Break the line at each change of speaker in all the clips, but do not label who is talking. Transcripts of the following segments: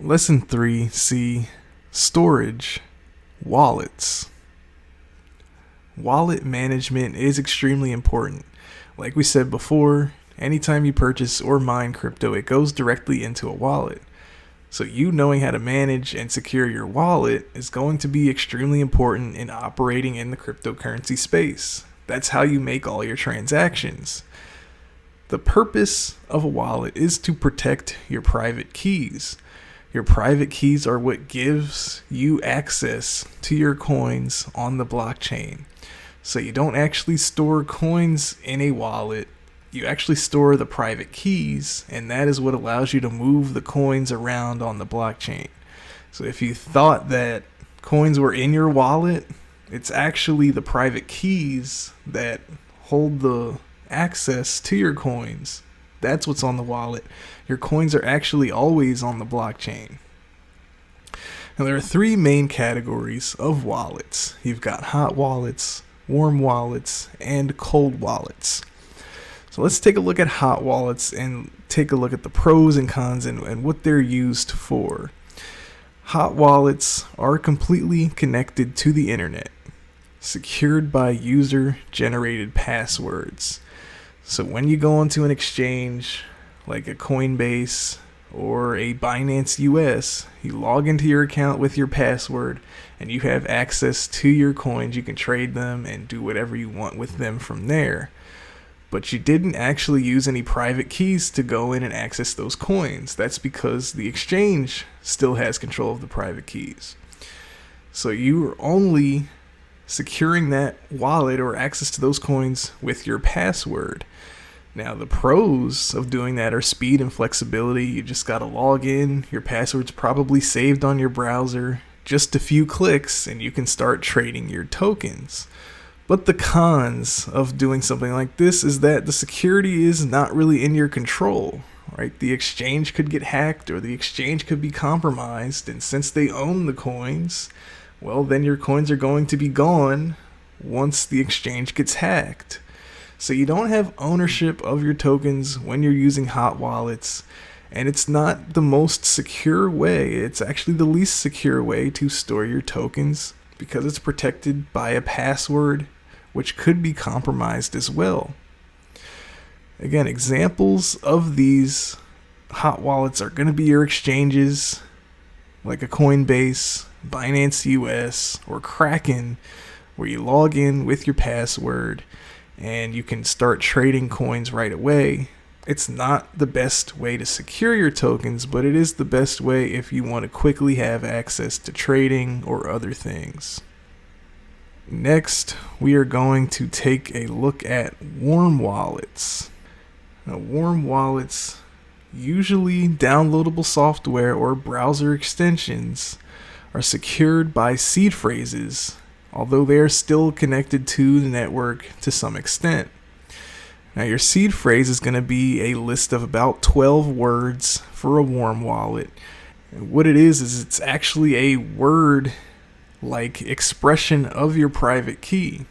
Lesson 3C, Storage, Wallets. Wallet management is extremely important. Like we said before, anytime you purchase or mine crypto, it goes directly into a wallet. So you knowing how to manage and secure your wallet is going to be extremely important in operating in the cryptocurrency space. That's how you make all your transactions. The purpose of a wallet is to protect your private keys. Your private keys are what gives you access to your coins on the blockchain. So you don't actually store coins in a wallet. You actually store the private keys, and that is what allows you to move the coins around on the blockchain. So if you thought that coins were in your wallet, it's actually the private keys that hold the access to your coins. That's what's on the wallet. Your coins are actually always on the blockchain. Now there are three main categories of wallets. You've got hot wallets, warm wallets, and cold wallets. So let's take a look at hot wallets and take a look at the pros and cons and what they're used for. Hot wallets are completely connected to the internet, secured by user-generated passwords. So when you go onto an exchange like a Coinbase or a Binance US, you log into your account with your password and you have access to your coins. You can trade them and do whatever you want with them from there. But you didn't actually use any private keys to go in and access those coins. That's because the exchange still has control of the private keys. So you are only securing that wallet or access to those coins with your password. Now the pros of doing that are speed and flexibility. You just got to log in. Your password's probably saved on your browser. Just a few clicks and you can start trading your tokens. But the cons of doing something like this is that the security is not really in your control, right? The exchange could get hacked or the exchange could be compromised, and since they own the coins, well, then your coins are going to be gone once the exchange gets hacked. So you don't have ownership of your tokens when you're using hot wallets, and it's not the most secure way. It's actually the least secure way to store your tokens because it's protected by a password, which could be compromised as well. Again, examples of these hot wallets are going to be your exchanges like a Coinbase, Binance US, or Kraken, where you log in with your password and you can start trading coins right away. It's not the best way to secure your tokens, but it is the best way if you want to quickly have access to trading or other things. Next, we are going to take a look at warm wallets. Now, warm wallets, usually downloadable software or browser extensions, are secured by seed phrases, although they are still connected to the network to some extent. Now, your seed phrase is going to be a list of about 12 words for a warm wallet. And what it is it's actually a word like expression of your private key.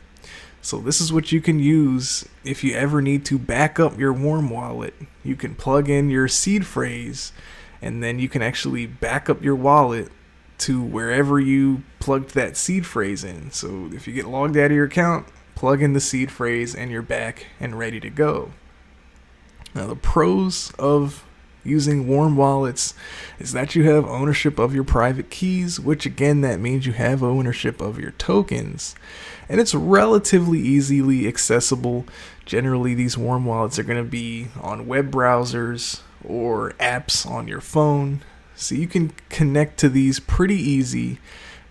So this is what you can use if you ever need to back up your warm wallet. You can plug in your seed phrase and then you can actually back up your wallet to wherever you plugged that seed phrase in. So if you get logged out of your account, plug in the seed phrase and you're back and ready to go. Now the pros of using warm wallets is that you have ownership of your private keys, which again, that means you have ownership of your tokens. And it's relatively easily accessible. Generally, these warm wallets are going to be on web browsers or apps on your phone. So you can connect to these pretty easy.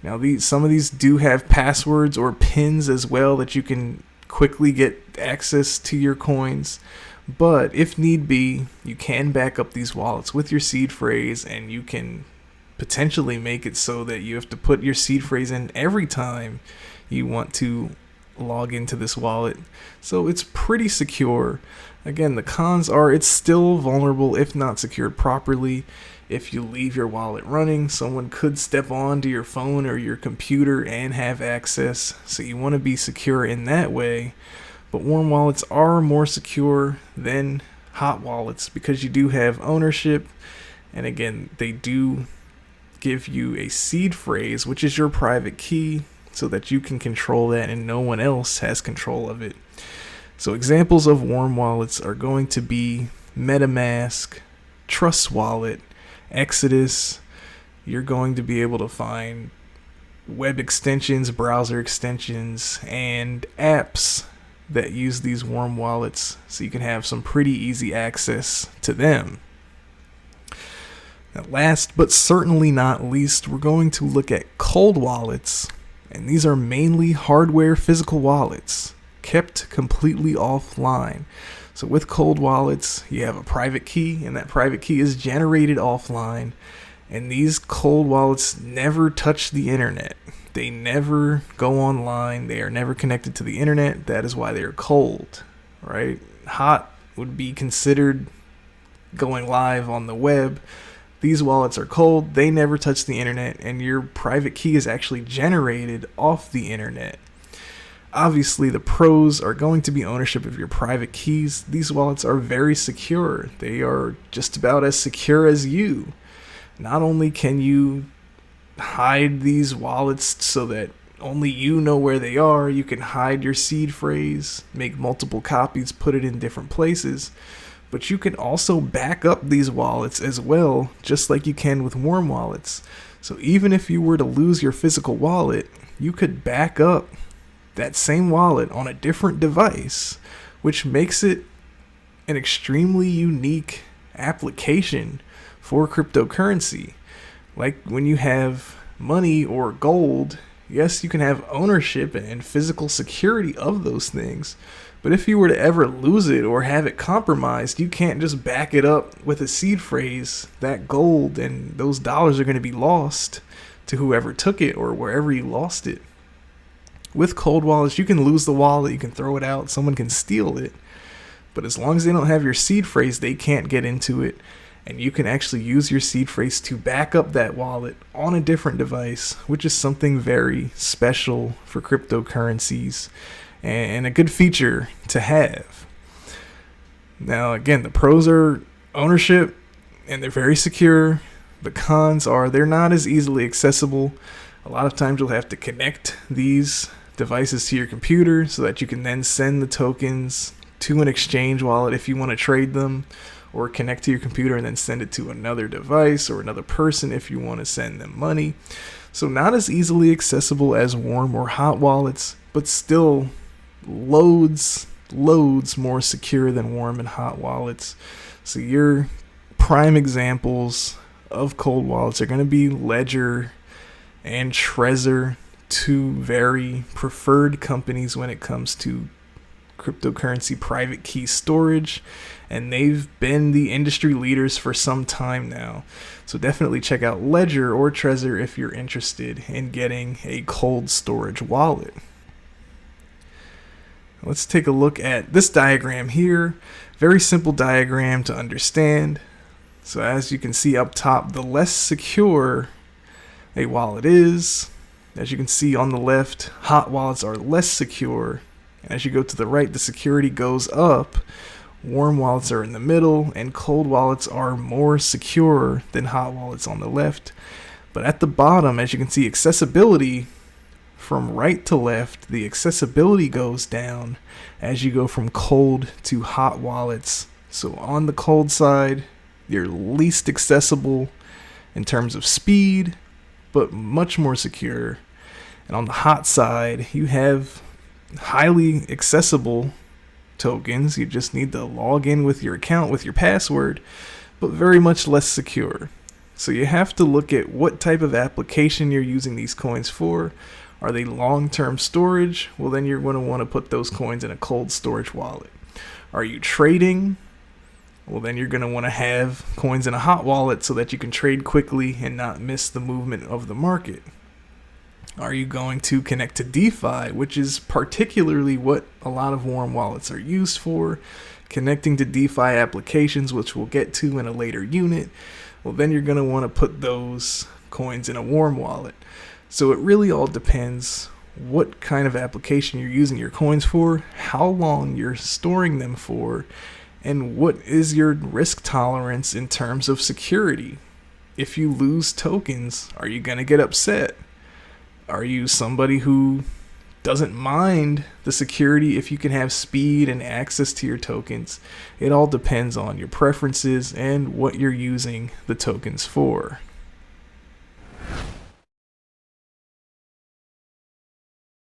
Now, some of these do have passwords or pins as well that you can quickly get access to your coins. But if need be, you can back up these wallets with your seed phrase, and you can potentially make it so that you have to put your seed phrase in every time you want to log into this wallet. So it's pretty secure. Again, the cons are it's still vulnerable if not secured properly. If you leave your wallet running, someone could step onto your phone or your computer and have access. So you want to be secure in that way. But warm wallets are more secure than hot wallets because you do have ownership. And again, they do give you a seed phrase, which is your private key, so that you can control that and no one else has control of it. So examples of warm wallets are going to be MetaMask, Trust Wallet, Exodus. You're going to be able to find web extensions, browser extensions, and apps that use these warm wallets, so you can have some pretty easy access to them. Now, last but certainly not least, we're going to look at cold wallets, and these are mainly hardware physical wallets kept completely offline. So with cold wallets, you have a private key, and that private key is generated offline, and these cold wallets never touch the internet. They never go online. They are never connected to the internet. That is why they are cold, right? Hot would be considered going live on the web. These wallets are cold. They never touch the internet, and your private key is actually generated off the internet. Obviously, the pros are going to be ownership of your private keys. These wallets are very secure. They are just about as secure as you. Not only can you hide these wallets so that only you know where they are, you can hide your seed phrase, make multiple copies, put it in different places, but you can also back up these wallets as well, just like you can with warm wallets. So even if you were to lose your physical wallet, you could back up that same wallet on a different device, which makes it an extremely unique application for cryptocurrency. Like when you have money or gold, yes, you can have ownership and physical security of those things, but if you were to ever lose it or have it compromised, you can't just back it up with a seed phrase. That gold and those dollars are going to be lost to whoever took it or wherever you lost it. With cold wallets, you can lose the wallet, you can throw it out, someone can steal it, but as long as they don't have your seed phrase, they can't get into it. And you can actually use your seed phrase to back up that wallet on a different device, which is something very special for cryptocurrencies and a good feature to have. Now, again, the pros are ownership and they're very secure. The cons are they're not as easily accessible. A lot of times you'll have to connect these devices to your computer so that you can then send the tokens to an exchange wallet if you want to trade them, or connect to your computer and then send it to another device or another person if you want to send them money. So not as easily accessible as warm or hot wallets, but still loads more secure than warm and hot wallets. So your prime examples of cold wallets are going to be Ledger and Trezor, two very preferred companies when it comes to cryptocurrency private key storage, and they've been the industry leaders for some time now. So definitely check out Ledger or Trezor if you're interested in getting a cold storage wallet. Let's take a look at this diagram here. Very simple diagram to understand. So as you can see up top, the less secure a wallet is, as you can see on the left, hot wallets are less secure. And as you go to the right, the security goes up. Warm wallets are in the middle, and cold wallets are more secure than hot wallets on the left. But at the bottom, as you can see, accessibility from right to left, the accessibility goes down as you go from cold to hot wallets. So on the cold side, you're least accessible in terms of speed, but much more secure. And on the hot side, you have highly accessible tokens. You just need to log in with your account with your password, but very much less secure. So you have to look at what type of application you're using these coins for. Are they long-term storage? Well, then you're going to want to put those coins in a cold storage wallet. Are you trading? Well, then you're going to want to have coins in a hot wallet so that you can trade quickly and not miss the movement of the market. Are you going to connect to DeFi, which is particularly what a lot of warm wallets are used for, connecting to DeFi applications, which we'll get to in a later unit? Well, then you're going to want to put those coins in a warm wallet. So it really all depends what kind of application you're using your coins for, how long you're storing them for, and what is your risk tolerance in terms of security. if you lose tokens, are you going to get upset? Are you somebody who doesn't mind the security if you can have speed and access to your tokens? It all depends on your preferences and what you're using the tokens for.